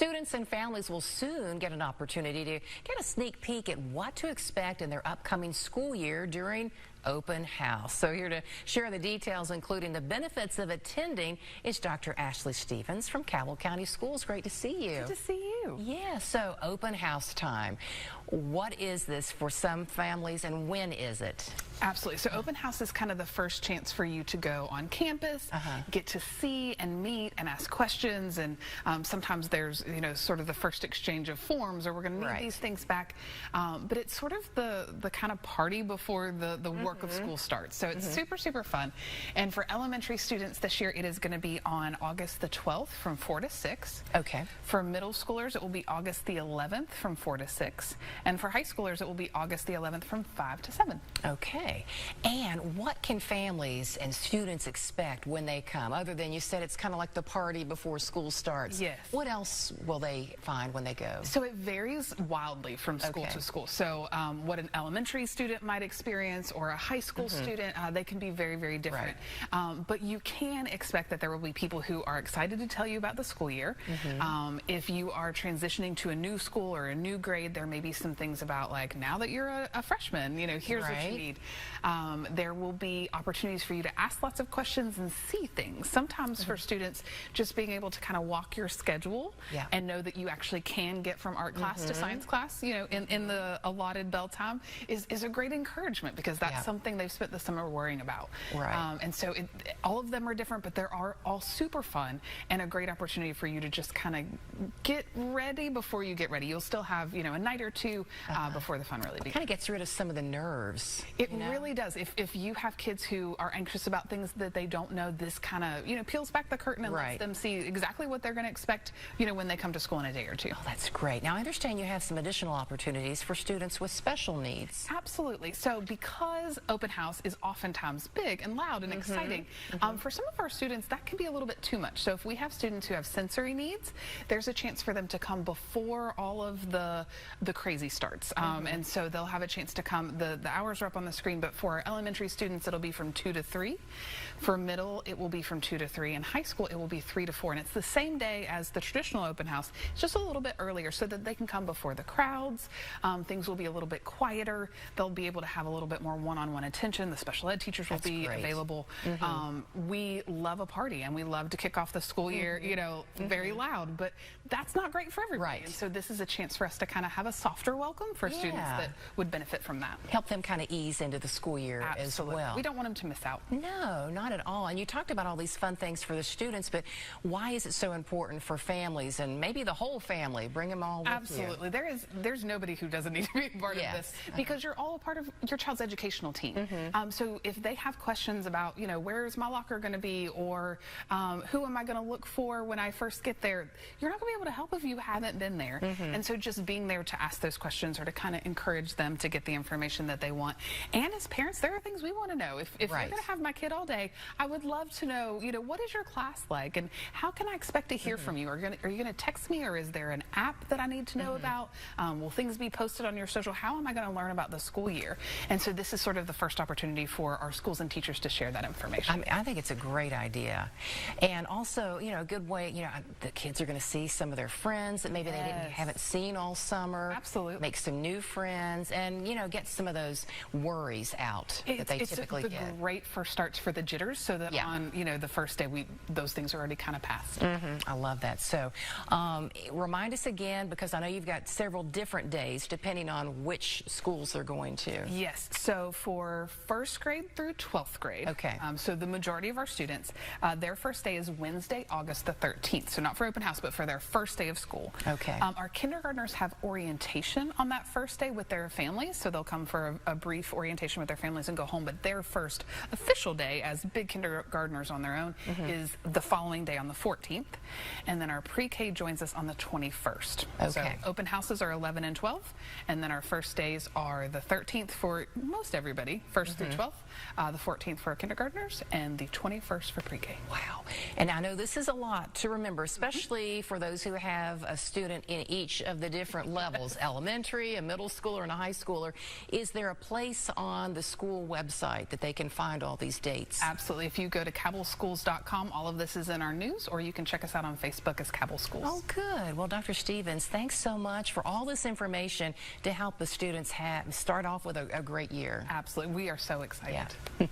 Students and families will soon get an opportunity to get a sneak peek at what to expect in their upcoming school year during open house. So here to share the details, including the benefits of attending, is Dr. Ashley Stevens from Cabell County Schools. Great to see you. Good to see you. Yeah, so open house time. What is this for some families and when is it? Absolutely. So open house is kind of the first chance for you to go on campus, get to see and meet and ask questions, and sometimes there's, sort of the first exchange of forms, or we're going to need these things back. But it's sort of the kind of party before the work of school starts. So it's super, super fun. And for elementary students this year, it is going to be on August the 12th from 4 to 6. Okay. For middle schoolers, it will be August the 11th from 4 to 6. And for high schoolers, it will be August the 11th from 5 to 7. Okay. And what can families and students expect when they come? Other than you said it's kind of like the party before school starts. Yes. What else will they find when they go? So it varies wildly from school to school. So what an elementary student might experience or a high school student, they can be very, very different. But you can expect that there will be people who are excited to tell you about the school year. If you are transitioning to a new school or a new grade, there may be some things about, like, now that you're a freshman, here's what you need. There will be opportunities for you to ask lots of questions and see things. Sometimes for students, just being able to kind of walk your schedule and know that you actually can get from art class to science class, in the allotted bell time is a great encouragement, because that's something they've spent the summer worrying about. And so all of them are different, but they're all super fun and a great opportunity for you to just kind of get ready before you get ready. You'll still have, a night or two before the fun really begins. Kind of gets rid of some of the nerves. It really does. If you have kids who are anxious about things that they don't know, this kind of, peels back the curtain and lets them see exactly what they're going to expect, when they come to school in a day or two. Oh, that's great. Now, I understand you have some additional opportunities for students with special needs. Absolutely. So because open house is oftentimes big and loud and exciting, for some of our students, that can be a little bit too much. So if we have students who have sensory needs, there's a chance for them to come before all of the crazy starts. And so they'll have a chance to come. The hours are up on the screen, but for our elementary students, it'll be from 2 to 3. For middle, it will be from 2 to 3. In high school, it will be 3 to 4. And it's the same day as the traditional open house. It's just a little bit earlier so that they can come before the crowds. Things will be a little bit quieter. They'll be able to have a little bit more one-on-one attention. The special ed teachers will be available. We love a party, and we love to kick off the school year, very loud, but that's not great for everybody. And so this is a chance for us to kind of have a softer welcome for students that would benefit from that. Help them kind of ease into the school year as well. We don't want them to miss out. No, not at all. And you talked about all these fun things for the students, but why is it so important for families and maybe the whole family? Bring them all with you. There's nobody who doesn't need to be a part of this, because you're all a part of your child's educational team. So if they have questions about, where is my locker going to be, or who am I going to look for when I first get there, you're not going to be able to help if you haven't been there. And so just being there to ask those questions or to kind of encourage them to get the information that they want. And as parents, there are things we want to know. If you're going to have my kid all day, I would love to know, what is your class like, and how can I expect to hear from you? Are you going to text me, or is there an app that I need to know about? Will things be posted on your social? How am I going to learn about the school year? And so this is sort of the first opportunity for our schools and teachers to share that information. I think it's a great idea. And also, a good way, the kids are going to see some of their friends that maybe they haven't seen all summer. Absolutely. Make some new friends and, get some of those worries out that they typically get. It's a great first start for the jitters, so that on, the first day, those things are already kind of passed. I love that. So remind us again, because I know you've got several different days depending on which schools they're going to. Yes. So for first grade through 12th grade, so the majority of our students, their first day is Wednesday, August the 13th. So not for open house, but for their first day of school. Our kindergartners have orientation on that first day with their families, so they'll come for a brief orientation with their families and go home. But their first official day as big kindergartners on their own is the following day on the 14th. And then our pre-K joins us on the 21st. So open houses are 11 and 12, and then our first days are the 13th for most everybody. everybody, 1st through 12th, the 14th for kindergartners, and the 21st for pre-K. Wow. And I know this is a lot to remember, especially for those who have a student in each of the different levels, elementary, a middle schooler, and a high schooler. Is there a place on the school website that they can find all these dates? Absolutely. If you go to cabellschools.com, all of this is in our news, or you can check us out on Facebook as Cabell Schools. Oh, good. Well, Dr. Stevens, thanks so much for all this information to help the students start off with a great year. Absolutely. We are so excited. Yeah.